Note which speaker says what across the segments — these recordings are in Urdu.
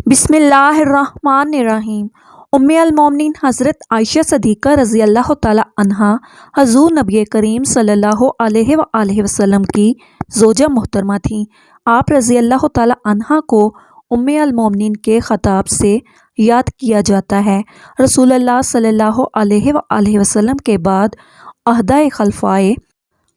Speaker 1: بسم اللہ الرحمن الرحیم۔ ام المومنین حضرت عائشہ صدیقہ رضی اللہ تعالیٰ عنہا حضور نبی کریم صلی اللہ علیہ وآلہ وسلم کی زوجہ محترمہ تھیں۔ آپ رضی اللہ تعالیٰ عنہا کو ام المومنین کے خطاب سے یاد کیا جاتا ہے۔ رسول اللہ صلی اللہ علیہ وآلہ وسلم کے بعد عہدۂ خلفائے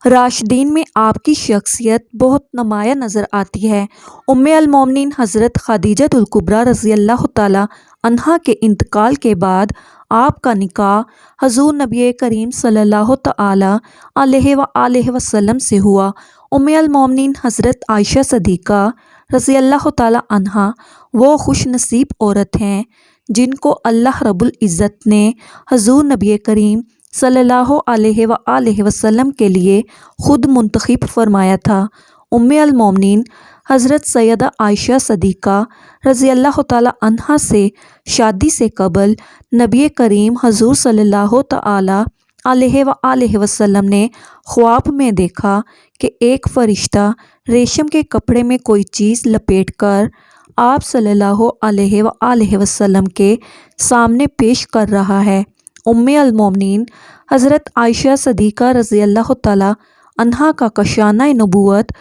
Speaker 1: راشدین میں آپ کی شخصیت بہت نمایاں نظر آتی ہے۔ ام المومنین حضرت خدیجہ الکبریٰ رضی اللہ تعالیٰ عنہا کے انتقال کے بعد آپ کا نکاح حضور نبی کریم صلی اللہ تعالیٰ علیہ وآلہ وسلم سے ہوا۔ ام المومنین حضرت عائشہ صدیقہ رضی اللہ تعالیٰ عنہا وہ خوش نصیب عورت ہیں جن کو اللہ رب العزت نے حضور نبی کریم صلی اللہ علیہ وآلہ وسلم کے لیے خود منتخب فرمایا تھا۔ ام المومنین حضرت سیدہ عائشہ صدیقہ رضی اللہ تعالیٰ عنہا سے شادی سے قبل نبی کریم حضور صلی اللہ تعالیٰ علیہ وآلہ وسلم نے خواب میں دیکھا کہ ایک فرشتہ ریشم کے کپڑے میں کوئی چیز لپیٹ کر آپ صلی اللہ علیہ وآلہ وسلم کے سامنے پیش کر رہا ہے۔ ام المومنین حضرت عائشہ صدیقہ رضی اللہ تعالیٰ عنہا کا کشانہ نبوت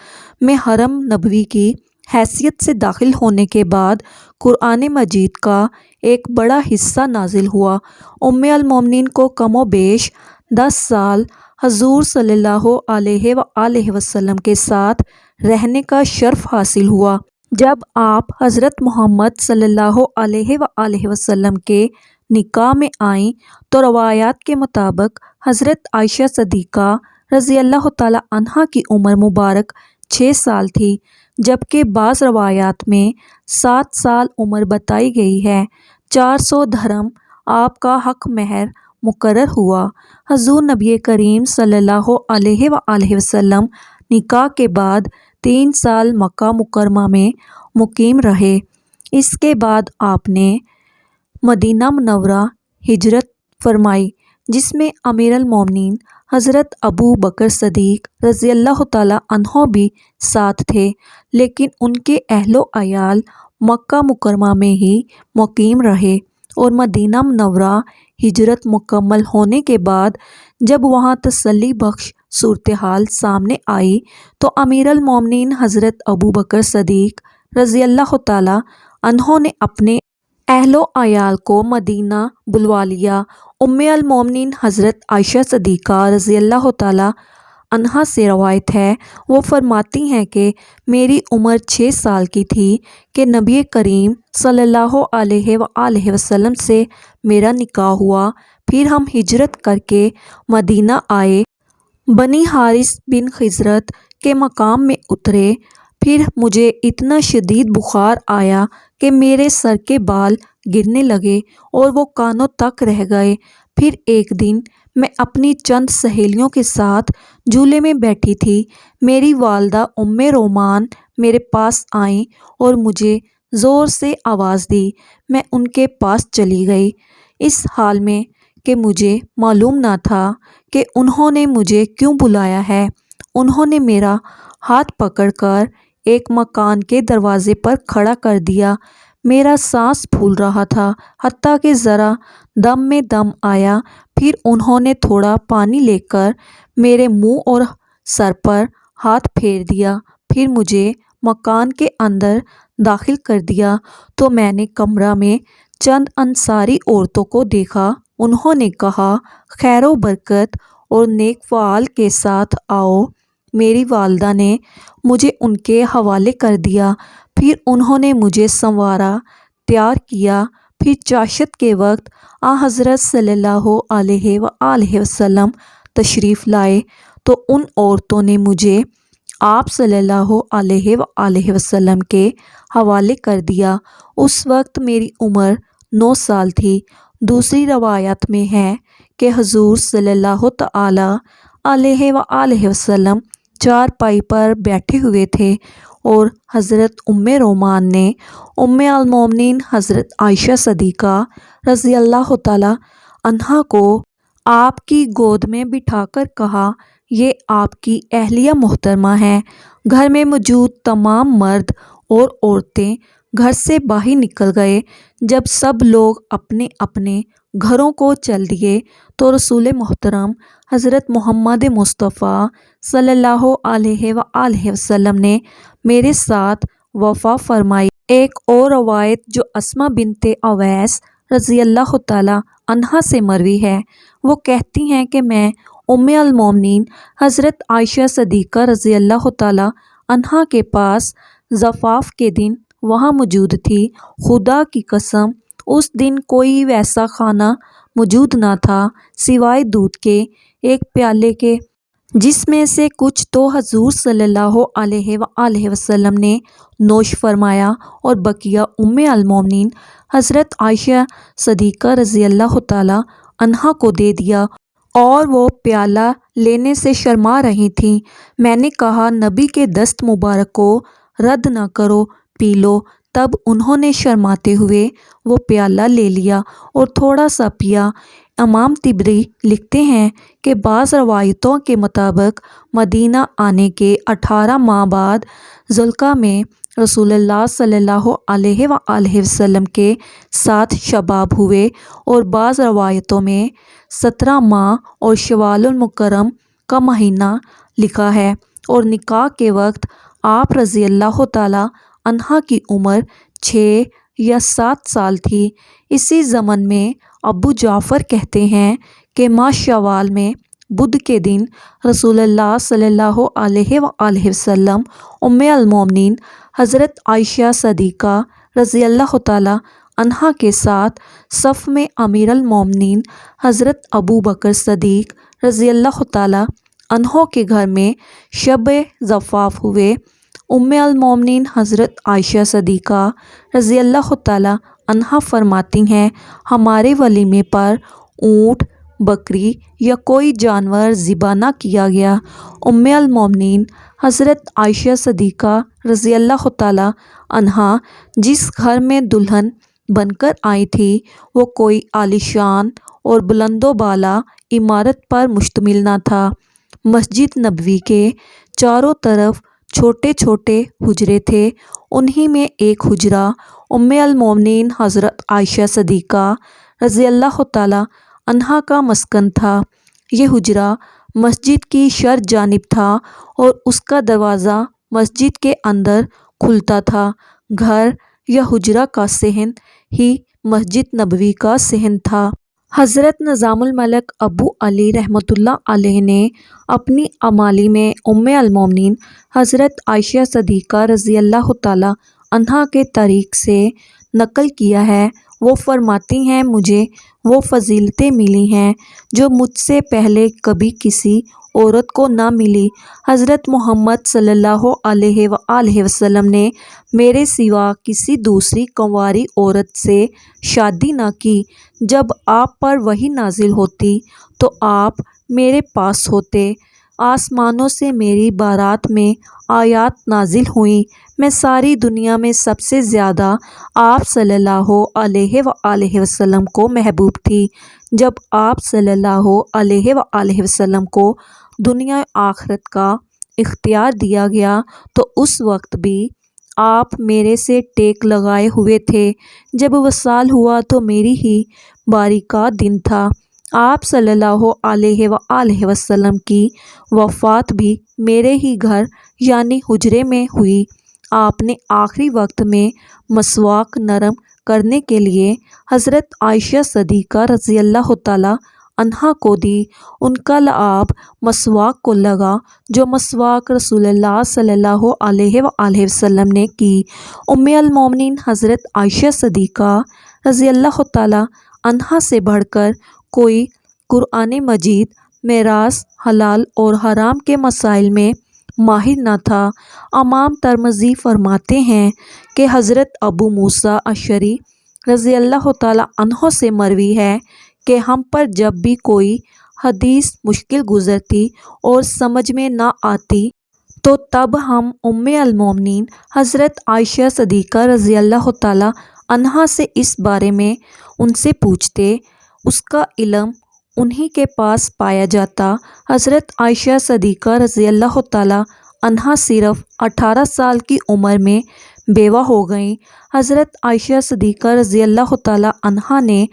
Speaker 1: میں حرم نبوی کی حیثیت سے داخل ہونے کے بعد قرآن مجید کا ایک بڑا حصہ نازل ہوا۔ ام المومنین کو کم و بیش 10 سال حضور صلی اللہ علیہ وآلہ وسلم کے ساتھ رہنے کا شرف حاصل ہوا۔ جب آپ حضرت محمد صلی اللہ علیہ وآلہ وسلم کے نکاح میں آئیں تو روایات کے مطابق حضرت عائشہ صدیقہ رضی اللہ تعالیٰ عنہا کی عمر مبارک 6 سال تھی، جبکہ بعض روایات میں 7 سال عمر بتائی گئی ہے۔ 400 درہم آپ کا حق مہر مقرر ہوا۔ حضور نبی کریم صلی اللہ علیہ وآلہ وسلم نکاح کے بعد 3 سال مکہ مکرمہ میں مقیم رہے۔ اس کے بعد آپ نے مدینہ منورہ ہجرت فرمائی، جس میں امیر المومنین حضرت ابو بکر صدیق رضی اللہ تعالیٰ عنہ بھی ساتھ تھے، لیکن ان کے اہل و عیال مکہ مکرمہ میں ہی مقیم رہے، اور مدینہ منورہ ہجرت مکمل ہونے کے بعد جب وہاں تسلی بخش صورتحال سامنے آئی تو امیر المومنین حضرت ابو بکر صدیق رضی اللہ تعالیٰ عنہ نے اپنے اہل و عیال کو مدینہ بلوا لیا۔ ام المومنین حضرت عائشہ صدیقہ رضی اللہ تعالیٰ عنہا سے روایت ہے، وہ فرماتی ہیں کہ میری عمر 6 سال کی تھی کہ نبی کریم صلی اللہ علیہ وآلہ وسلم سے میرا نکاح ہوا، پھر ہم ہجرت کر کے مدینہ آئے، بنی حارث بن خزرت کے مقام میں اترے، پھر مجھے اتنا شدید بخار آیا کہ میرے سر کے بال گرنے لگے اور وہ کانوں تک رہ گئے۔ پھر ایک دن میں اپنی چند سہیلیوں کے ساتھ جھولے میں بیٹھی تھی، میری والدہ ام رومان میرے پاس آئیں اور مجھے زور سے آواز دی۔ میں ان کے پاس چلی گئی، اس حال میں کہ مجھے معلوم نہ تھا کہ انہوں نے مجھے کیوں بلایا ہے۔ انہوں نے میرا ہاتھ پکڑ کر ایک مکان کے دروازے پر کھڑا کر دیا۔ میرا سانس پھول رہا تھا، حتیٰ کہ ذرا دم میں دم آیا۔ پھر انہوں نے تھوڑا پانی لے کر میرے منہ اور سر پر ہاتھ پھیر دیا، پھر مجھے مکان کے اندر داخل کر دیا تو میں نے کمرہ میں چند انصاری عورتوں کو دیکھا۔ انہوں نے کہا، خیر و برکت اور نیک فعال کے ساتھ آؤ۔ میری والدہ نے مجھے ان کے حوالے کر دیا، پھر انہوں نے مجھے سنوارا، تیار کیا۔ پھر چاشت کے وقت حضرت صلی اللہ علیہ وآلہ وسلم تشریف لائے تو ان عورتوں نے مجھے آپ صلی اللہ علیہ وآلہ وسلم کے حوالے کر دیا۔ اس وقت میری عمر 9 سال تھی۔ دوسری روایت میں ہے کہ حضور صلی اللہ تعالیٰ علیہ وآلہ وسلم چارپائی پر بیٹھے ہوئے تھے اور حضرت ام رومان نے ام المومنین حضرت عائشہ صدیقہ رضی اللہ تعالیٰ عنہا کو آپ کی گود میں بٹھا کر کہا، یہ آپ کی اہلیہ محترمہ ہیں۔ گھر میں موجود تمام مرد اور عورتیں گھر سے باہر نکل گئے۔ جب سب لوگ اپنے اپنے گھروں کو چل دیے تو رسول محترم حضرت محمد مصطفیٰ صلی اللہ علیہ وآلہ وسلم نے میرے ساتھ وفا فرمائی۔ ایک اور روایت جو اسماء بنت اویس رضی اللہ تعالیٰ عنہا سے مروی ہے، وہ کہتی ہیں کہ میں ام المومنین حضرت عائشہ صدیقہ رضی اللہ تعالیٰ عنہا کے پاس زفاف کے دن وہاں موجود تھی۔ خدا کی قسم اس دن کوئی ویسا کھانا موجود نہ تھا سوائے دودھ کے ایک پیالے کے، جس میں سے کچھ تو حضور صلی اللہ علیہ وآلہ وسلم نے نوش فرمایا اور بقیہ ام المومنین حضرت عائشہ صدیقہ رضی اللہ تعالیٰ عنہا کو دے دیا، اور وہ پیالہ لینے سے شرما رہی تھیں۔ میں نے کہا نبی کے دست مبارک کو رد نہ کرو، پی لو۔ تب انہوں نے شرماتے ہوئے وہ پیالہ لے لیا اور تھوڑا سا پیا۔ امام طبری لکھتے ہیں کہ بعض روایتوں کے مطابق مدینہ آنے کے 18 ماہ بعد ذوالقعدہ میں رسول اللہ صلی اللہ علیہ وآلہ وسلم کے ساتھ شباب ہوئے، اور بعض روایتوں میں 17 ماہ اور شوال المکرم کا مہینہ لکھا ہے، اور نکاح کے وقت آپ رضی اللہ تعالیٰ عنہا کی عمر 6 یا 7 سال تھی۔ اسی زمن میں ابو جعفر کہتے ہیں کہ ماہ شوال میں بدھ کے دن رسول اللہ صلی اللہ علیہ وآلہ وسلم ام المومنین حضرت عائشہ صدیقہ رضی اللہ تعالیٰ عنہا کے ساتھ صف میں امیر المومنین حضرت ابو بکر صدیق رضی اللہ تعالیٰ عنہ کے گھر میں شب زفاف ہوئے۔ ام المومنین حضرت عائشہ صدیقہ رضی اللہ تعالیٰ عنہا فرماتی ہیں ہمارے ولیمے پر اونٹ، بکری یا کوئی جانور ذبح نہ کیا گیا۔ ام المومنین حضرت عائشہ صدیقہ رضی اللہ تعالیٰ عنہا جس گھر میں دلہن بن کر آئی تھی وہ کوئی عالیشان اور بلند و بالا عمارت پر مشتمل نہ تھا۔ مسجد نبوی کے چاروں طرف چھوٹے چھوٹے حجرے تھے، انہی میں ایک حجرہ ام المومنین حضرت عائشہ صدیقہ رضی اللہ تعالیٰ عنہا کا مسکن تھا۔ یہ حجرہ مسجد کی شرق جانب تھا اور اس کا دروازہ مسجد کے اندر کھلتا تھا۔ گھر یا حجرہ کا صحن ہی مسجد نبوی کا صحن تھا۔ حضرت نظام الملک ابو علی رحمۃ اللہ علیہ نے اپنی امالی میں ام المومنین حضرت عائشہ صدیقہ رضی اللہ تعالیٰ عنہا کے طریق سے نقل کیا ہے۔ وہ فرماتی ہیں مجھے وہ فضیلتیں ملی ہیں جو مجھ سے پہلے کبھی کسی عورت کو نہ ملی۔ حضرت محمد صلی اللہ علیہ وآلہ وسلم نے میرے سوا کسی دوسری کنواری عورت سے شادی نہ کی۔ جب آپ پر وحی نازل ہوتی تو آپ میرے پاس ہوتے۔ آسمانوں سے میری بارات میں آیات نازل ہوئیں۔ میں ساری دنیا میں سب سے زیادہ آپ صلی اللہ علیہ وآلہ وسلم کو محبوب تھی۔ جب آپ صلی اللہ علیہ وآلہ وسلم کو دنیا آخرت کا اختیار دیا گیا تو اس وقت بھی آپ میرے سے ٹیک لگائے ہوئے تھے۔ جب وصال ہوا تو میری ہی باری کا دن تھا۔ آپ صلی اللہ علیہ وآلہ وسلم کی وفات بھی میرے ہی گھر یعنی حجرے میں ہوئی۔ آپ نے آخری وقت میں مسواک نرم کرنے کے لیے حضرت عائشہ صدیقہ رضی اللہ تعالیٰ عنہا کو دی۔ ان کا لعاب مسواک کو لگا جو مسواک رسول اللہ صلی اللہ علیہ وآلہ وسلم نے کی۔ ام المومنین حضرت عائشہ صدیقہ رضی اللہ تعالیٰ عنہا سے بڑھ کر کوئی قرآن مجید، میراث، حلال اور حرام کے مسائل میں ماہر نہ تھا۔ امام ترمذی فرماتے ہیں کہ حضرت ابو موسیٰ اشعری رضی اللہ تعالیٰ عنہ سے مروی ہے کہ ہم پر جب بھی کوئی حدیث مشکل گزرتی اور سمجھ میں نہ آتی تو تب ہم ام المومنین حضرت عائشہ صدیقہ رضی اللہ تعالیٰ عنہا سے اس بارے میں ان سے پوچھتے، اس کا علم انہی کے پاس پایا جاتا۔ حضرت عائشہ صدیقہ رضی اللہ تعالیٰ عنہا صرف 18 سال کی عمر میں بیوہ ہو گئیں۔ حضرت عائشہ صدیقہ رضی اللہ تعالی عنہا نے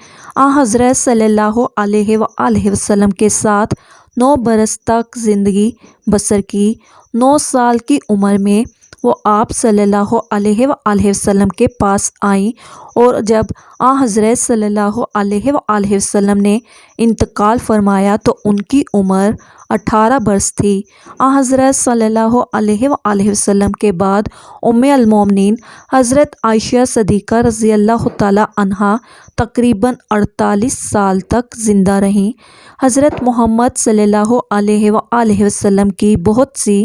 Speaker 1: حضرت صلی اللہ علیہ وآلہ وسلم کے ساتھ 9 برس تک زندگی بسر کی۔ 9 سال کی عمر میں وہ آپ صلی اللہ علیہ وآلہ وسلم کے پاس آئیں، اور جب حضرت صلی اللہ علیہ وآلہ وسلم نے انتقال فرمایا تو ان کی عمر 18 برس تھی۔ حضرت صلی اللہ علیہ وآلہ وسلم کے بعد ام المومنین حضرت عائشہ صدیقہ رضی اللہ تعالی عنہا تقریباً 48 سال تک زندہ رہیں۔ حضرت محمد صلی اللہ علیہ وآلہ وسلم کی بہت سی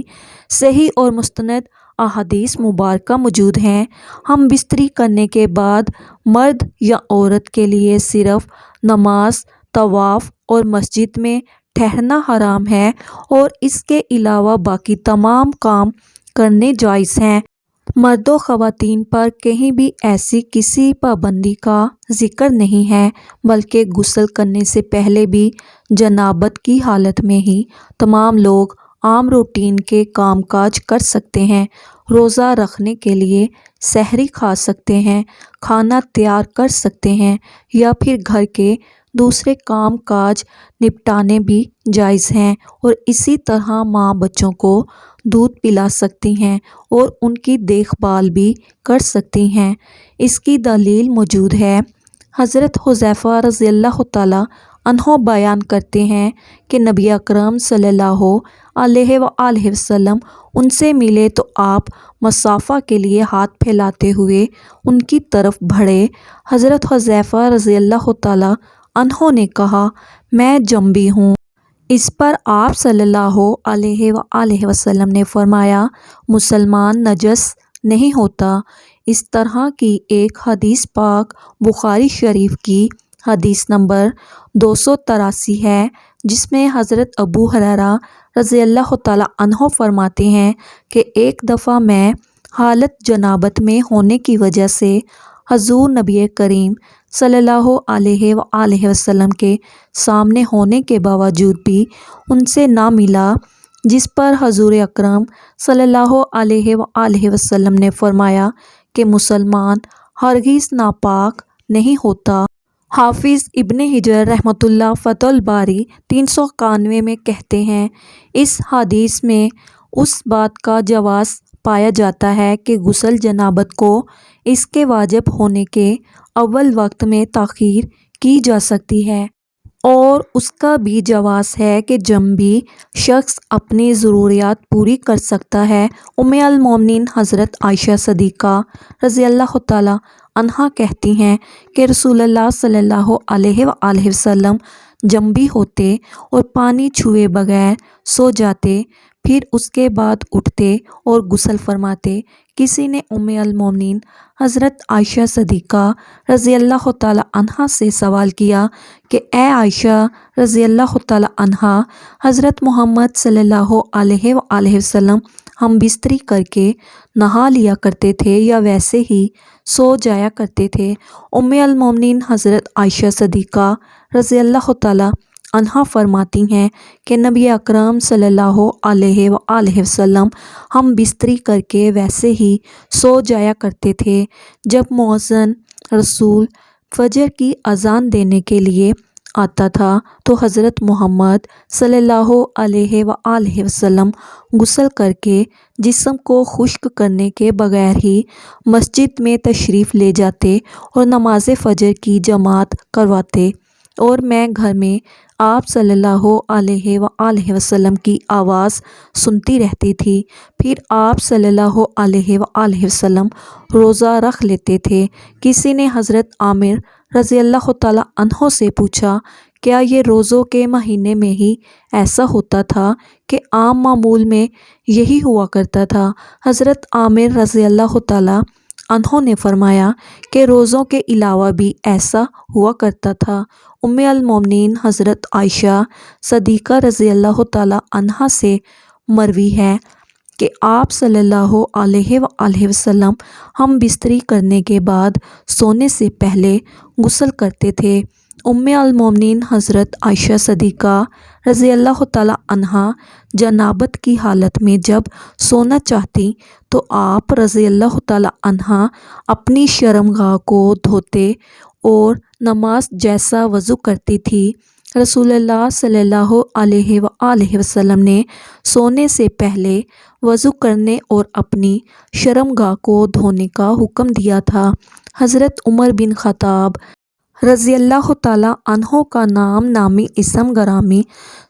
Speaker 1: صحیح اور مستند احادیث مبارکہ موجود ہیں۔ ہم بستری کرنے کے بعد مرد یا عورت کے لیے صرف نماز، طواف اور مسجد میں ٹھہرنا حرام ہے، اور اس کے علاوہ باقی تمام کام کرنے جائز ہیں۔ مرد و خواتین پر کہیں بھی ایسی کسی پابندی کا ذکر نہیں ہے، بلکہ غسل کرنے سے پہلے بھی جنابت کی حالت میں ہی تمام لوگ عام روٹین کے کام کاج کر سکتے ہیں۔ روزہ رکھنے کے لیے سحری کھا سکتے ہیں، کھانا تیار کر سکتے ہیں، یا پھر گھر کے دوسرے کام کاج نپٹانے بھی جائز ہیں، اور اسی طرح ماں بچوں کو دودھ پلا سکتی ہیں اور ان کی دیکھ بھال بھی کر سکتی ہیں۔ اس کی دلیل موجود ہے۔ حضرت حذیفہ رضی اللہ تعالی عنہ بیان کرتے ہیں کہ نبی اکرم صلی اللہ علیہ وآلہ وسلم ان سے ملے تو آپ مصافحہ کے لیے ہاتھ پھیلاتے ہوئے ان کی طرف بڑھے۔ حضرت حذیفہ رضی اللہ تعالی عنہ نے کہا، میں جنبی ہوں۔ اس پر آپ صلی اللہ علیہ وآلہ وسلم نے فرمایا، مسلمان نجس نہیں ہوتا۔ اس طرح کی ایک حدیث پاک بخاری شریف کی حدیث نمبر 283 ہے، جس میں حضرت ابو ہریرہ رضی اللہ تعالی عنہ فرماتے ہیں کہ ایک دفعہ میں حالت جنابت میں ہونے کی وجہ سے حضور نبی کریم صلی اللہ علیہ وآلہ وسلم کے سامنے ہونے کے باوجود بھی ان سے نہ ملا، جس پر حضور اکرم صلی اللہ علیہ وآلہ وسلم نے فرمایا کہ مسلمان ہرگز ناپاک نہیں ہوتا۔ حافظ ابن حجر رحمۃ اللہ فتح الباری 391 میں کہتے ہیں، اس حدیث میں اس بات کا جواز پایا جاتا ہے کہ غسل جنابت کو اس کے واجب ہونے کے اول وقت میں تاخیر کی جا سکتی ہے، اور اس کا بھی جواز ہے کہ جنبی شخص اپنی ضروریات پوری کر سکتا ہے۔ ام المومنین حضرت عائشہ صدیقہ رضی اللہ تعالی عنہا کہتی ہیں کہ رسول اللہ صلی اللہ علیہ وآلہ وسلم جنبی ہوتے اور پانی چھوئے بغیر سو جاتے، پھر اس کے بعد اٹھتے اور غسل فرماتے۔ کسی نے ام المومنین حضرت عائشہ صدیقہ رضی اللہ تعالی عنہا سے سوال کیا کہ اے عائشہ رضی اللہ تعالی عنہا، حضرت محمد صلی اللہ علیہ وآلہ وسلم ہم بستری کر کے نہا لیا کرتے تھے یا ویسے ہی سو جایا کرتے تھے؟ ام المومنین حضرت عائشہ صدیقہ رضی اللہ تعالی عنہا فرماتی ہیں کہ نبی اکرم صلی اللہ علیہ وآلہ وسلم ہم بستری کر کے ویسے ہی سو جایا کرتے تھے۔ جب مؤذن رسول فجر کی اذان دینے کے لیے آتا تھا تو حضرت محمد صلی اللہ علیہ وآلہ وسلم غسل کر کے جسم کو خشک کرنے کے بغیر ہی مسجد میں تشریف لے جاتے اور نماز فجر کی جماعت کرواتے، اور میں گھر میں آپ صلی اللہ علیہ وآلہ وسلم کی آواز سنتی رہتی تھی۔ پھر آپ صلی اللہ علیہ وآلہ وسلم روزہ رکھ لیتے تھے۔ کسی نے حضرت عامر رضی اللہ تعالی عنہ سے پوچھا، کیا یہ روزوں کے مہینے میں ہی ایسا ہوتا تھا کہ عام معمول میں یہی ہوا کرتا تھا؟ حضرت عامر رضی اللہ تعالی عنہ نے فرمایا کہ روزوں کے علاوہ بھی ایسا ہوا کرتا تھا۔ ام المومنین حضرت عائشہ صدیقہ رضی اللہ تعالی عنہا سے مروی ہے کہ آپ صلی اللہ علیہ وآلہ وسلم ہم بستری کرنے کے بعد سونے سے پہلے غسل کرتے تھے المومنین حضرت عائشہ صدیقہ رضی اللہ تعالیٰ عنہا جنابت کی حالت میں جب سونا چاہتی تو آپ رضی اللہ تعالیٰ عنہا اپنی شرمگاہ کو دھوتے اور نماز جیسا وضو کرتی تھی۔ رسول اللہ صلی اللہ علیہ وآلہ وسلم نے سونے سے پہلے وضو کرنے اور اپنی شرمگاہ کو دھونے کا حکم دیا تھا۔ حضرت عمر بن خطاب رضی اللہ تعالیٰ عنہ کا نامی اسم گرامی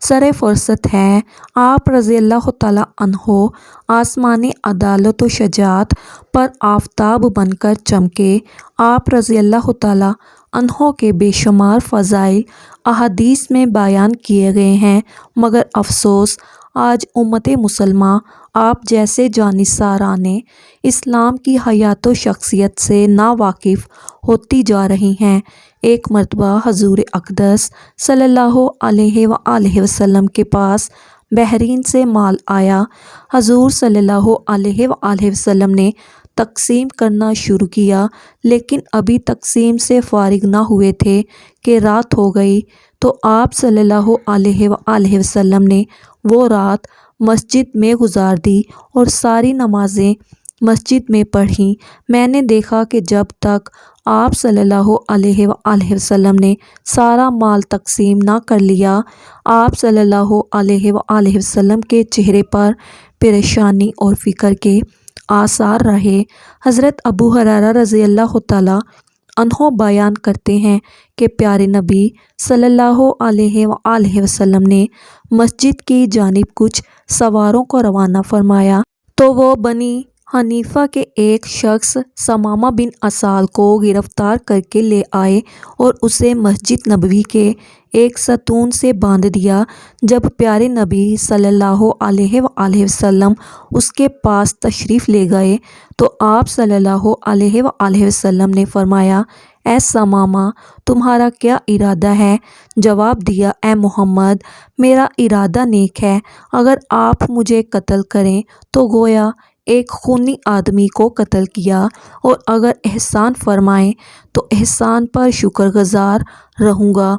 Speaker 1: سر فرصت ہے۔ آپ رضی اللہ تعالیٰ عنہ آسمان عدالت و شجاعت پر آفتاب بن کر چمکے۔ آپ رضی اللہ تعالیٰ عنہ کے بے شمار فضائل احادیث میں بیان کیے گئے ہیں، مگر افسوس آج امت مسلمہ آپ جیسے جانثاران اسلام کی حیات و شخصیت سے ناواقف ہوتی جا رہی ہیں۔ ایک مرتبہ حضور اقدس صلی اللہ علیہ وآلہ وسلم کے پاس بحرین سے مال آیا۔ حضور صلی اللہ علیہ وآلہ وسلم نے تقسیم کرنا شروع کیا، لیکن ابھی تقسیم سے فارغ نہ ہوئے تھے کہ رات ہو گئی، تو آپ صلی اللہ علیہ وآلہ وسلم نے وہ رات مسجد میں گزار دی اور ساری نمازیں مسجد میں پڑھیں۔ میں نے دیکھا کہ جب تک آپ صلی اللہ علیہ وآلہ وسلم نے سارا مال تقسیم نہ کر لیا، آپ صلی اللہ علیہ وآلہ وسلم کے چہرے پر پریشانی اور فکر کے آثار رہے۔ حضرت ابو ہریرہ رضی اللہ تعالیٰ عنہ بیان کرتے ہیں کہ پیارے نبی صلی اللہ علیہ وآلہ وسلم نے مسجد کی جانب کچھ سواروں کو روانہ فرمایا تو وہ بنی حنیفہ کے ایک شخص ثمامہ بن اسال کو گرفتار کر کے لے آئے اور اسے مسجد نبوی کے ایک ستون سے باندھ دیا۔ جب پیارے نبی صلی اللہ علیہ وآلہ وسلم اس کے پاس تشریف لے گئے تو آپ صلی اللہ علیہ وآلہ وسلم نے فرمایا، اے ثمامہ، تمہارا کیا ارادہ ہے؟ جواب دیا، اے محمد، میرا ارادہ نیک ہے۔ اگر آپ مجھے قتل کریں تو گویا ایک خونی آدمی کو قتل کیا، اور اگر احسان فرمائیں تو احسان پر شکر گزار رہوں گا۔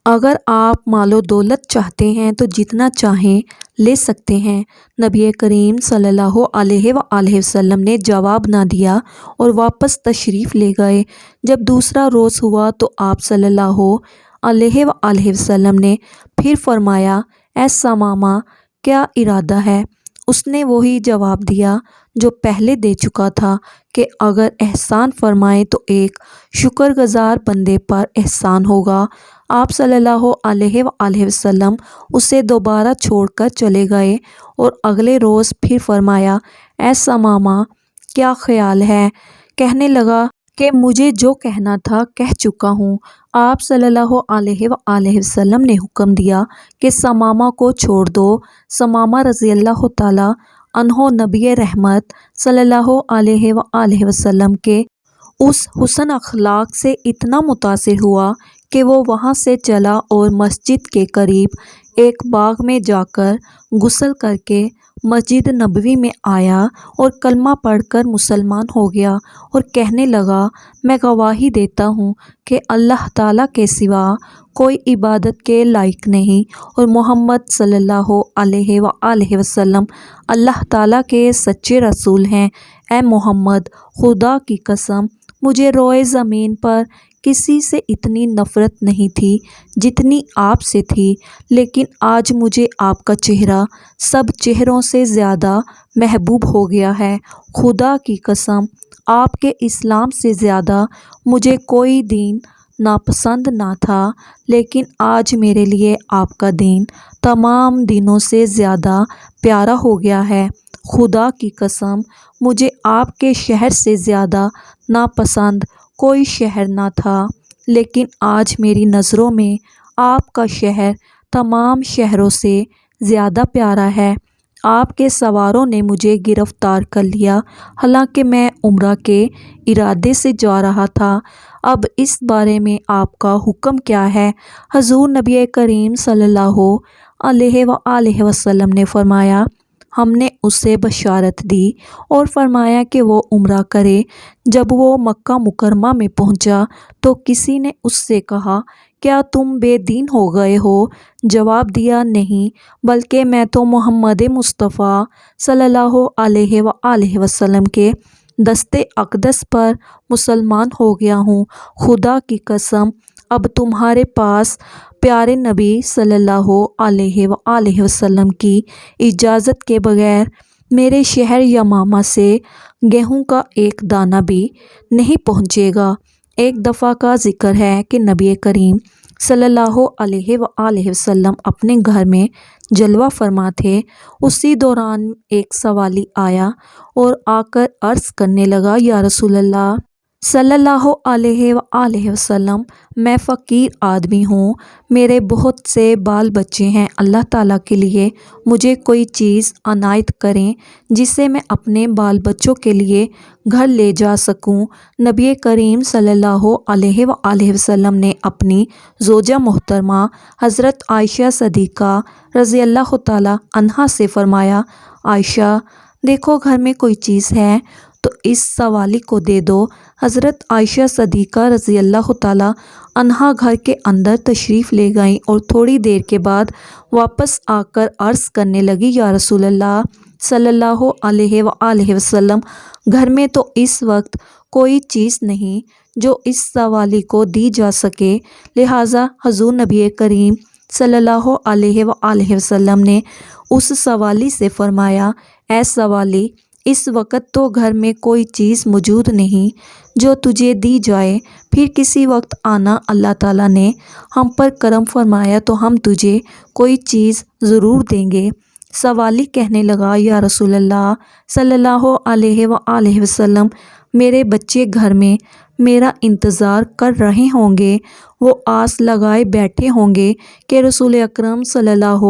Speaker 1: اگر آپ مال و دولت چاہتے ہیں تو جتنا چاہیں لے سکتے ہیں۔ نبی کریم صلی اللہ علیہ وآلہ وسلم نے جواب نہ دیا اور واپس تشریف لے گئے۔ جب دوسرا روز ہوا تو آپ صلی اللہ علیہ وآلہ وسلم نے پھر فرمایا، اے ثمامہ، کیا ارادہ ہے؟ اس نے وہی جواب دیا جو پہلے دے چکا تھا کہ اگر احسان فرمائے تو ایک شکر گزار بندے پر احسان ہوگا۔ آپ صلی اللہ علیہ وآلہ وسلم اسے دوبارہ چھوڑ کر چلے گئے اور اگلے روز پھر فرمایا، اے ثمامہ، کیا خیال ہے؟ کہنے لگا کہ مجھے جو کہنا تھا کہہ چکا ہوں۔ آپ صلی اللہ علیہ وآلہ وسلم نے حکم دیا کہ ثمامہ کو چھوڑ دو۔ ثمامہ رضی اللہ تعالیٰ عنہ نبی رحمت صلی اللہ علیہ وآلہ وسلم کے اس حسن اخلاق سے اتنا متاثر ہوا کہ وہ وہاں سے چلا اور مسجد کے قریب ایک باغ میں جا کر غسل کر کے مسجد نبوی میں آیا اور کلمہ پڑھ کر مسلمان ہو گیا اور کہنے لگا، میں گواہی دیتا ہوں کہ اللہ تعالیٰ کے سوا کوئی عبادت کے لائق نہیں، اور محمد صلی اللہ علیہ وآلہ وسلم اللہ تعالیٰ کے سچے رسول ہیں۔ اے محمد، خدا کی قسم، مجھے روئے زمین پر کسی سے اتنی نفرت نہیں تھی جتنی آپ سے تھی، لیکن آج مجھے آپ کا چہرہ سب چہروں سے زیادہ محبوب ہو گیا ہے۔ خدا کی قسم، آپ کے اسلام سے زیادہ مجھے کوئی دین ناپسند نہ تھا، لیکن آج میرے لیے آپ کا دین تمام دینوں سے زیادہ پیارا ہو گیا ہے۔ خدا کی قسم، مجھے آپ کے شہر سے زیادہ ناپسند کوئی شہر نہ تھا، لیکن آج میری نظروں میں آپ کا شہر تمام شہروں سے زیادہ پیارا ہے۔ آپ کے سواروں نے مجھے گرفتار کر لیا، حالانکہ میں عمرہ کے ارادے سے جا رہا تھا۔ اب اس بارے میں آپ کا حکم کیا ہے؟ حضور نبی کریم صلی اللہ علیہ وآلہ وسلم نے فرمایا، ہم نے اسے بشارت دی اور فرمایا کہ وہ عمرہ کرے۔ جب وہ مکہ مکرمہ میں پہنچا تو کسی نے اس سے کہا، کیا تم بے دین ہو گئے ہو؟ جواب دیا، نہیں، بلکہ میں تو محمد مصطفیٰ صلی اللہ علیہ وآلہ وسلم کے دست اقدس پر مسلمان ہو گیا ہوں۔ خدا کی قسم، اب تمہارے پاس پیارے نبی صلی اللہ علیہ وآلہ وسلم کی اجازت کے بغیر میرے شہر یمامہ سے گیہوں کا ایک دانہ بھی نہیں پہنچے گا۔ ایک دفعہ کا ذکر ہے کہ نبی کریم صلی اللہ علیہ وآلہ وسلم اپنے گھر میں جلوہ فرما تھے۔ اسی دوران ایک سوالی آیا اور آ کر عرض کرنے لگا، یا رسول اللہ صلی اللہ علیہ وآلہ وسلم، میں فقیر آدمی ہوں، میرے بہت سے بال بچے ہیں، اللہ تعالیٰ کے لیے مجھے کوئی چیز عنایت کریں جسے میں اپنے بال بچوں کے لیے گھر لے جا سکوں۔ نبی کریم صلی اللہ علیہ وآلہ وسلم نے اپنی زوجہ محترمہ حضرت عائشہ صدیقہ رضی اللہ تعالیٰ عنہا سے فرمایا، عائشہ، دیکھو گھر میں کوئی چیز ہے تو اس سوالی کو دے دو۔ حضرت عائشہ صدیقہ رضی اللہ تعالیٰ عنہا گھر کے اندر تشریف لے گئیں اور تھوڑی دیر کے بعد واپس آ کر عرض کرنے لگی، یا رسول اللہ صلی اللہ علیہ وآلہ وسلم، گھر میں تو اس وقت کوئی چیز نہیں جو اس سوالی کو دی جا سکے، لہٰذا حضور نبی کریم صلی اللہ علیہ وآلہ وسلم نے اس سوالی سے فرمایا، اے سوالی، اس وقت تو گھر میں کوئی چیز موجود نہیں جو تجھے دی جائے، پھر کسی وقت آنا، اللہ تعالیٰ نے ہم پر کرم فرمایا تو ہم تجھے کوئی چیز ضرور دیں گے۔ سوالی کہنے لگا، یا رسول اللہ صلی اللہ علیہ وآلہ وسلم، میرے بچے گھر میں میرا انتظار کر رہے ہوں گے، وہ آس لگائے بیٹھے ہوں گے کہ رسول اکرم صلی اللہ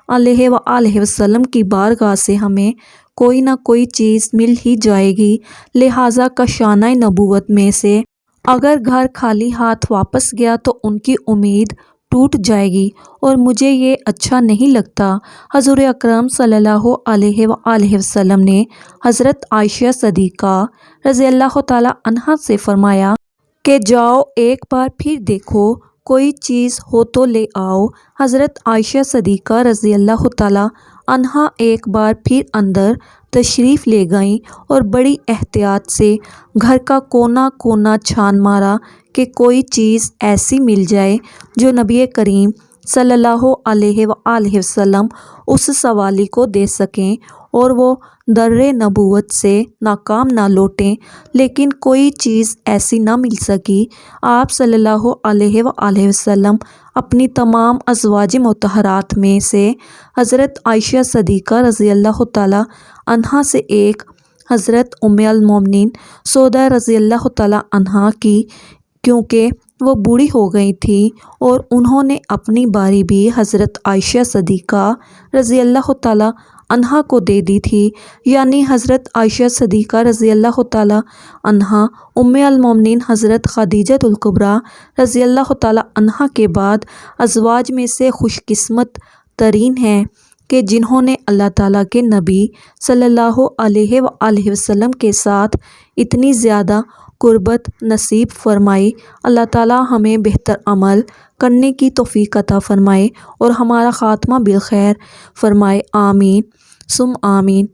Speaker 1: علیہ وآلہ وسلم کی بارگاہ سے ہمیں کوئی نہ کوئی چیز مل ہی جائے گی، لہٰذا کاشانہ نبوت میں سے اگر گھر خالی ہاتھ واپس گیا تو ان کی امید ٹوٹ جائے گی اور مجھے یہ اچھا نہیں لگتا۔ حضور اکرم صلی اللہ علیہ وآلہ وسلم نے حضرت عائشہ صدیقہ رضی اللہ تعالیٰ عنہا سے فرمایا کہ جاؤ ایک بار پھر دیکھو، کوئی چیز ہو تو لے آؤ۔ حضرت عائشہ صدیقہ رضی اللہ تعالیٰ عنہا ایک بار پھر اندر تشریف لے گئیں اور بڑی احتیاط سے گھر کا کونا کونا چھان مارا کہ کوئی چیز ایسی مل جائے جو نبی کریم صلی اللہ علیہ وآلہ وسلم اس سوالی کو دے سکیں اور وہ در نبوت سے ناکام نہ لوٹیں، لیکن کوئی چیز ایسی نہ مل سکی۔ آپ صلی اللہ علیہ وآلہ وسلم اپنی تمام ازواج مطہرات میں سے حضرت عائشہ صدیقہ رضی اللہ تعالیٰ عنہا سے ایک حضرت ام المومنین سودا رضی اللہ تعالیٰ عنہا کی، کیونکہ وہ بوڑھی ہو گئی تھی اور انہوں نے اپنی باری بھی حضرت عائشہ صدیقہ رضی اللہ تعالیٰ عنہا کو دے دی تھی، یعنی حضرت عائشہ صدیقہ رضی اللہ تعالیٰ عنہا ام المومنین حضرت خدیجہ الکبریٰ رضی اللہ تعالیٰ عنہا کے بعد ازواج میں سے خوش قسمت ترین ہیں کہ جنہوں نے اللہ تعالیٰ کے نبی صلی اللہ علیہ وآلہ وسلم کے ساتھ اتنی زیادہ قربت نصیب فرمائی۔ اللہ تعالیٰ ہمیں بہتر عمل کرنے کی توفیق عطا فرمائے اور ہمارا خاتمہ بالخیر فرمائے، آمین ثم آمین۔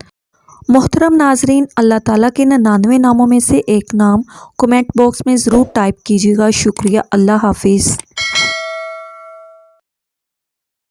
Speaker 1: محترم ناظرین، اللہ تعالیٰ کے 99 ناموں میں سے ایک نام کمنٹ باکس میں ضرور ٹائپ کیجیے گا۔ شکریہ، اللہ حافظ۔